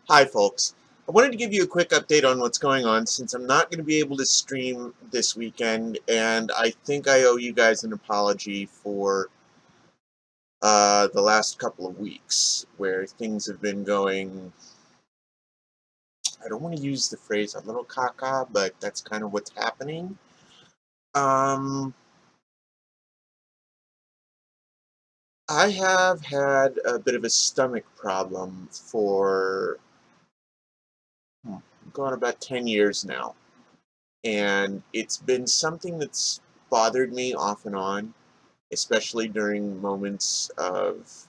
Hi, folks. I wanted to give you a quick update on what's going on since I'm not going to be able to stream this weekend, and I think I owe you guys an apology for the last couple of weeks where things have been going. I don't want to use the phrase a little caca, but that's kind of what's happening. Um, I have had a bit of a stomach problem for going about 10 years now. And it's been something that's bothered me off and on, especially during moments of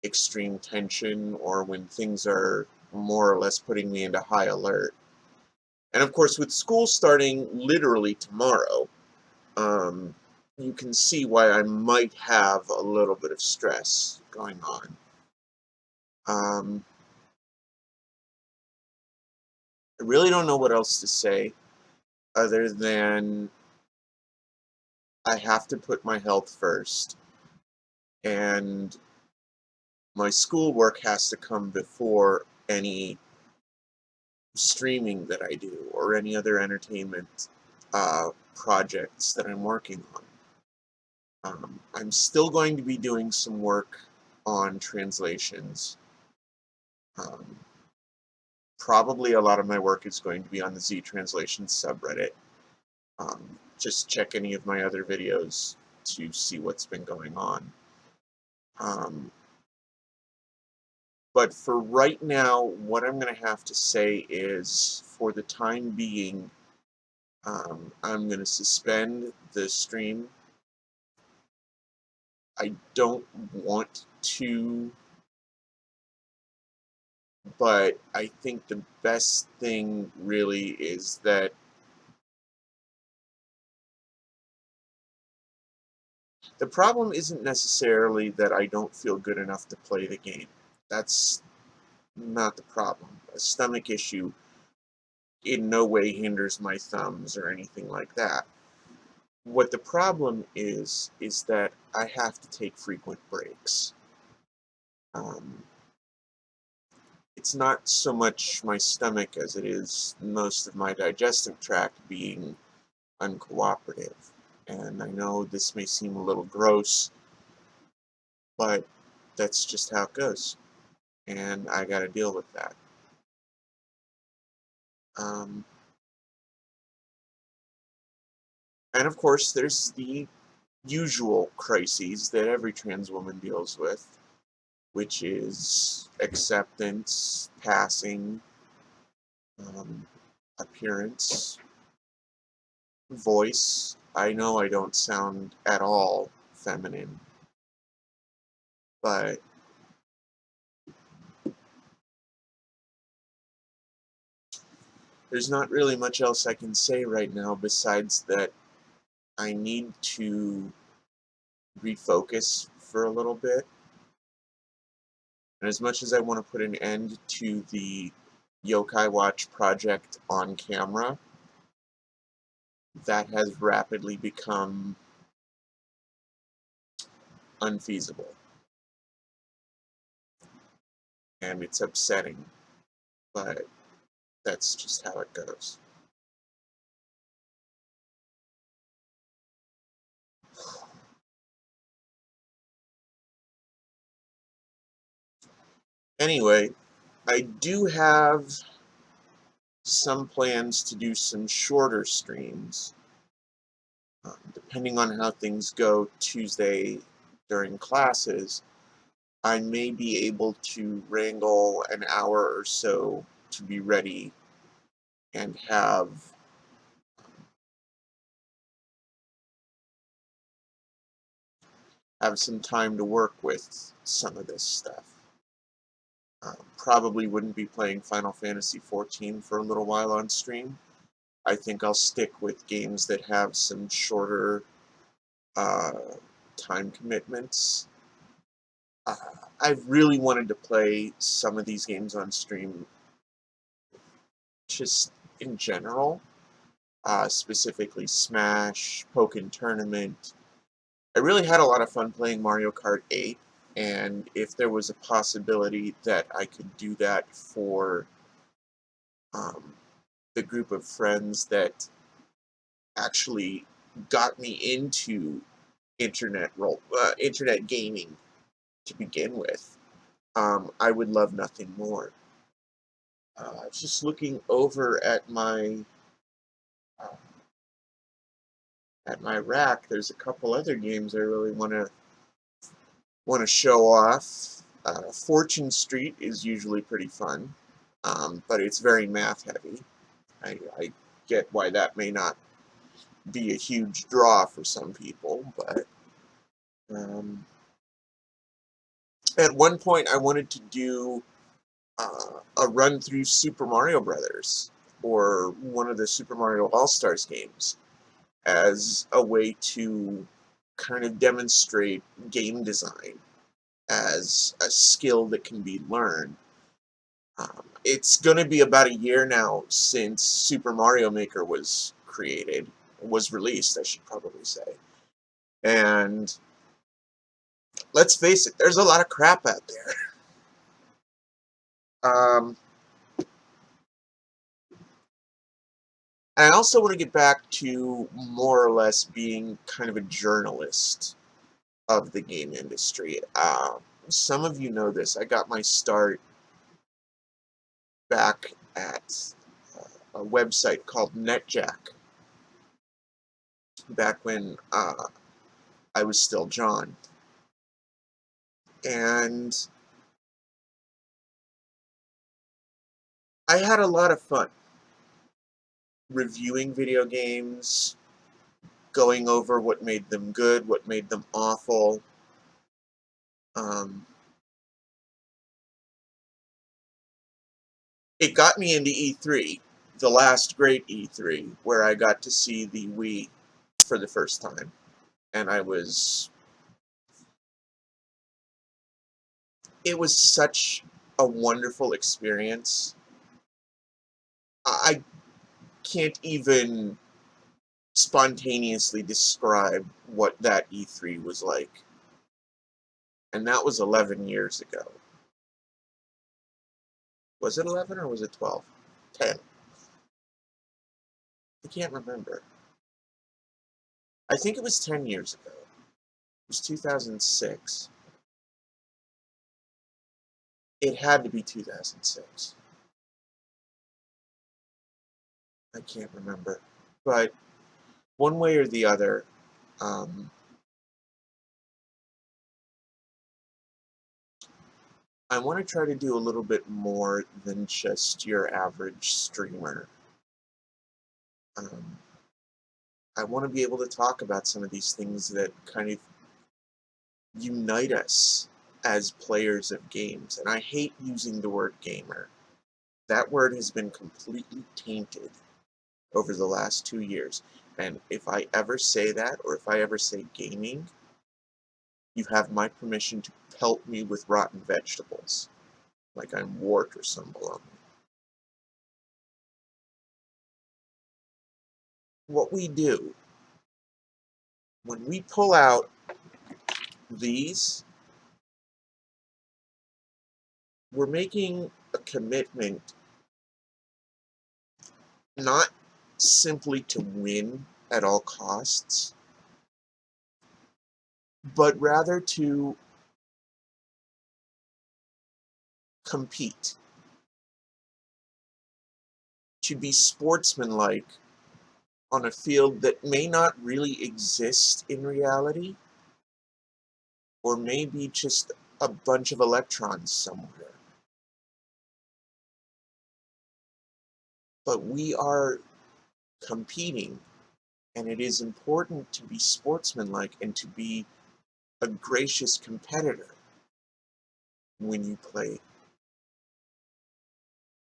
extreme tension or when things are more or less putting me into high alert. And of course, with school starting literally tomorrow, um, you can see why I might have a little bit of stress going on. Um, I really don't know what else to say other than I have to put my health first, and my schoolwork has to come before any streaming that I do or any other entertainment projects that I'm working on. I'm still going to be doing some work on translations. Um, Probably a lot of my work is going to be on the Z Translations subreddit. Just check any of my other videos to see what's been going on. Um, but for right now, what I'm going to have to say is, for the time being, I'm going to suspend the stream. I don't want to, but I think the best thing really is that the problem isn't necessarily that I don't feel good enough to play the game. That's not the problem. A stomach issue in no way hinders my thumbs or anything like that. What the problem is that I have to take frequent breaks. Um, it's not so much my stomach as it is most of my digestive tract being uncooperative. And I know this may seem a little gross, but that's just how it goes. And I got to deal with that. Um, and of course, there's the usual crises that every trans woman deals with, which is acceptance, passing, um, appearance, voice. I know I don't sound at all feminine, but there's not really much else I can say right now besides that I need to refocus for a little bit. And as much as I want to put an end to the Yokai Watch project on camera, that has rapidly become unfeasible. And it's upsetting, but that's just how it goes. Anyway, I do have some plans to do some shorter streams. Depending on how things go Tuesday during classes, I may be able to wrangle an hour or so to be ready and have some time to work with some of this stuff. Probably wouldn't be playing Final Fantasy XIV for a little while on stream. I think I'll stick with games that have some shorter uh, time commitments. Uh, I've really wanted to play some of these games on stream just in general, specifically Smash, Pokken Tournament. I really had a lot of fun playing Mario Kart 8, and if there was a possibility that I could do that for the group of friends that actually got me into internet gaming to begin with, I would love nothing more. I was just looking over uh, at my rack. There's a couple other games I really want to show off. Fortune Street is usually pretty fun, but it's very math heavy. I get why that may not be a huge draw for some people, but um, at one point I wanted to do a run through Super Mario Brothers or one of the Super Mario All-Stars games as a way to kind of demonstrate game design as a skill that can be learned. It's going to be about a year now since Super Mario Maker was released, I should probably say. And let's face it, there's a lot of crap out there. I also want to get back to more or less being kind of a journalist of the game industry. Some of you know this. I got my start back at a website called NetJack, back when I was still John. And I had a lot of fun reviewing video games, going over what made them good, what made them awful. It got me into E3, the last great E3, where I got to see the Wii for the first time. And it was such a wonderful experience. I can't even spontaneously describe what that E3 was like. And that was 11 years ago. Was it 11 or was it 12? 10. I can't remember. I think it was 10 years ago. It was 2006. It had to be 2006. I can't remember. But one way or the other, I want to try to do a little bit more than just your average streamer. I want to be able to talk about some of these things that kind of unite us as players of games. And I hate using the word gamer. That word has been completely tainted over the last 2 years. And if I ever say that, or if I ever say gaming, you have my permission to pelt me with rotten vegetables, like I'm Wart or some baloney. What we do, when we pull out these, we're making a commitment not simply to win at all costs, but rather to compete, to be sportsmanlike on a field that may not really exist in reality, or maybe just a bunch of electrons somewhere. But we are competing, and it is important to be sportsmanlike and to be a gracious competitor when you play,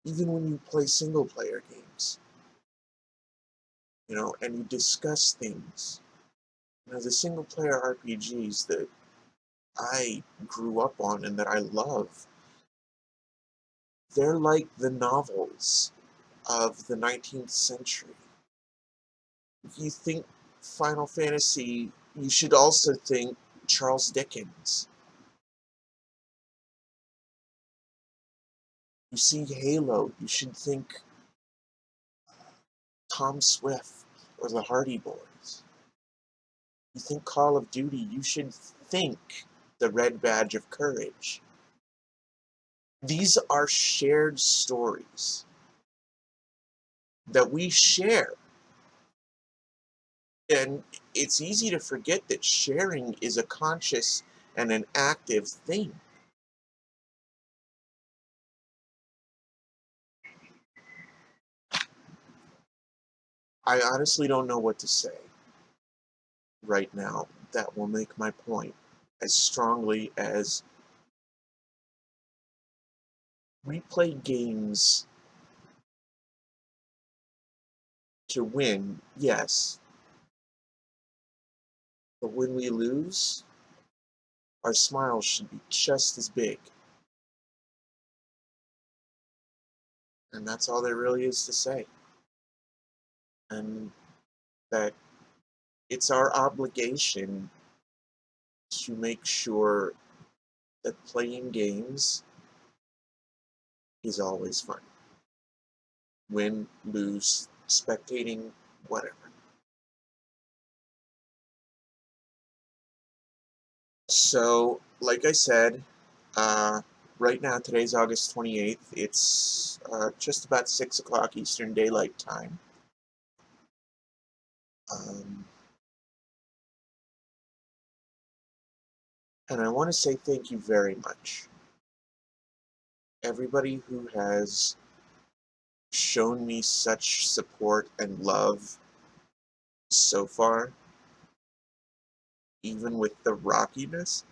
even when you play single-player games, and you discuss things. The single-player RPGs that I grew up on and that I love, they're like the novels of the 19th century. If you think Final Fantasy, you should also think Charles Dickens. You see Halo, you should think Tom Swift or the Hardy Boys. You think Call of Duty, you should think the Red Badge of Courage. These are shared stories that we share. And it's easy to forget that sharing is a conscious and an active thing. I honestly don't know what to say right now that will make my point as strongly as we play games to win, yes, but when we lose, our smiles should be just as big. And that's all there really is to say. And that it's our obligation to make sure that playing games is always fun. Win, lose, spectating, whatever. So, like I said, uh, right now, today's August 28th. It's just about 6 o'clock Eastern Daylight Time. Um, and I want to say thank you very much. Everybody who has shown me such support and love so far, even with the rockiness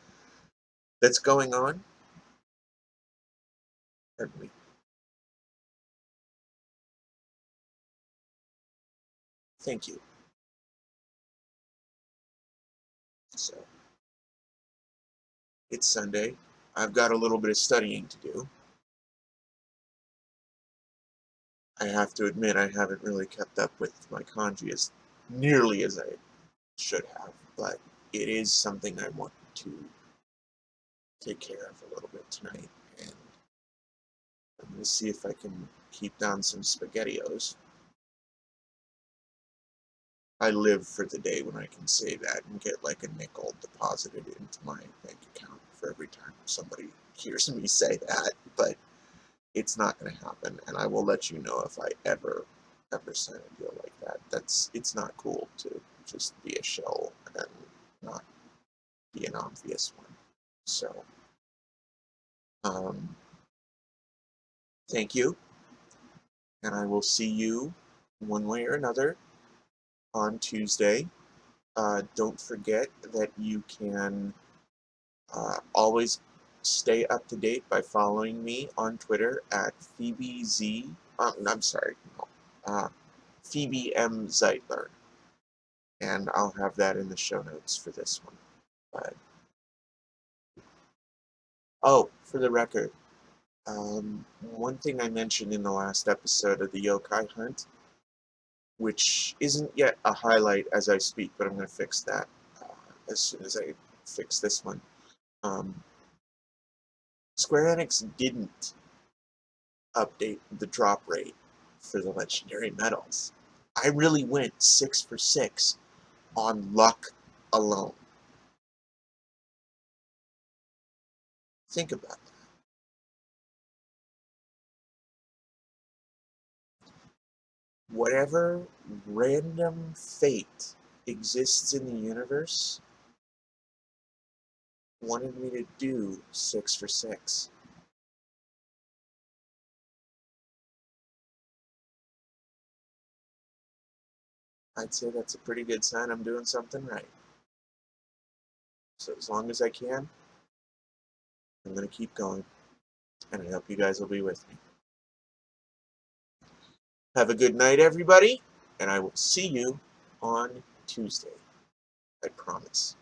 that's going on. Pardon me. Thank you. So, it's Sunday. I've got a little bit of studying to do. I have to admit I haven't really kept up with my kanji as nearly as I should have, but it is something I want to take care of a little bit tonight, and I'm going to see if I can keep down some SpaghettiOs. I live for the day when I can say that and get like a nickel deposited into my bank account for every time somebody hears me say that, but it's not going to happen, and I will let you know if I ever sign a deal like that. It's not cool to just be a shell and not be an obvious one. So, um, thank you, and I will see you one way or another on Tuesday. Don't forget that you can always stay up to date by following me on Twitter at PhoebeZ. I'm sorry, no, Phoebe M. Zeitler. And I'll have that in the show notes for this one. But, oh, for the record, one thing I mentioned in the last episode of the Yokai Hunt, which isn't yet a highlight as I speak, but I'm going to fix that as soon as I fix this one. Square Enix didn't update the drop rate for the legendary medals. I really went 6 for 6 on luck alone. Think about that. Whatever random fate exists in the universe wanted me to do 6 for 6. I'd say that's a pretty good sign I'm doing something right. So as long as I can, I'm going to keep going, and I hope you guys will be with me. Have a good night, everybody, and I will see you on Tuesday. I promise.